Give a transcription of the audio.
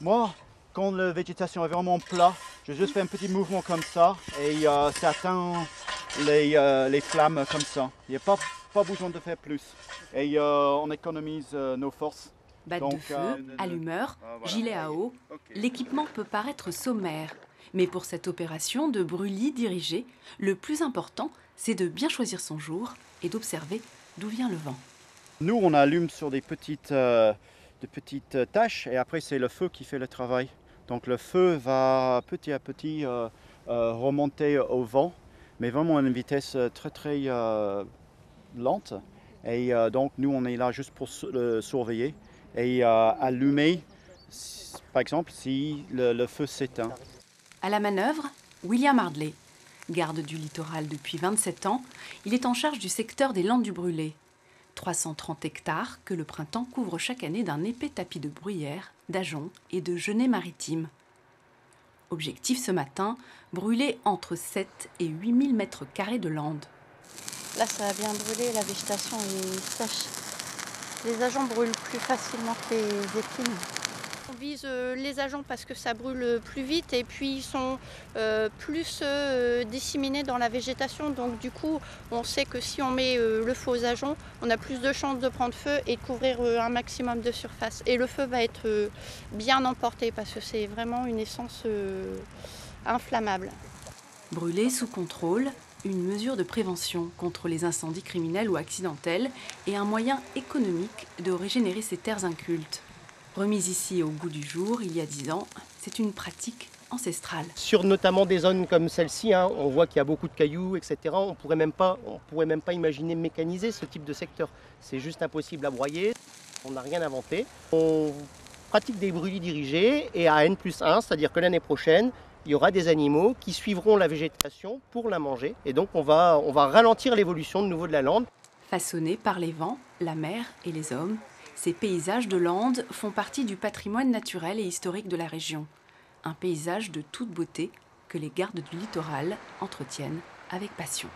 Moi, quand la végétation est vraiment plat, je juste fais un petit mouvement comme ça et ça atteint les flammes comme ça. Il n'y a pas besoin de faire plus. Et on économise nos forces. Batte de feu, allumeur, gilet à eau, l'équipement peut paraître sommaire. Mais pour cette opération de brûlis dirigée, le plus important, c'est de bien choisir son jour et d'observer d'où vient le vent. Nous, on allume sur des petites taches et après, c'est le feu qui fait le travail. Donc le feu va petit à petit remonter au vent, mais vraiment à une vitesse très lente. Et donc nous, on est là juste pour le surveiller et allumer, par exemple, si le feu s'éteint. À la manœuvre, William Ardley. Garde du littoral depuis 27 ans, il est en charge du secteur des Landes du Brûlé. 330 hectares que le printemps couvre chaque année d'un épais tapis de bruyères, d'ajoncs et de genêts maritimes. Objectif ce matin, brûler entre 7 et 8 000 mètres carrés de landes. Là, ça a bien brûlé, la végétation est sèche. Les ajoncs brûlent plus facilement que les épines. On vise les ajoncs parce que ça brûle plus vite et puis ils sont plus disséminés dans la végétation. Donc du coup, on sait que si on met le feu aux ajoncs, on a plus de chances de prendre feu et de couvrir un maximum de surface. Et le feu va être bien emporté parce que c'est vraiment une essence inflammable. Brûler sous contrôle, une mesure de prévention contre les incendies criminels ou accidentels et un moyen économique de régénérer ces terres incultes. Remise ici au goût du jour, il y a 10 ans, c'est une pratique ancestrale. Sur notamment des zones comme celle-ci, on voit qu'il y a beaucoup de cailloux, etc. On ne pourrait même pas imaginer mécaniser ce type de secteur. C'est juste impossible à broyer, on n'a rien inventé. On pratique des brûlis dirigés et à N+1, c'est-à-dire que l'année prochaine, il y aura des animaux qui suivront la végétation pour la manger. Et donc on va ralentir l'évolution de nouveau de la lande. Façonnés par les vents, la mer et les hommes, ces paysages de Landes font partie du patrimoine naturel et historique de la région. Un paysage de toute beauté que les gardes du littoral entretiennent avec passion.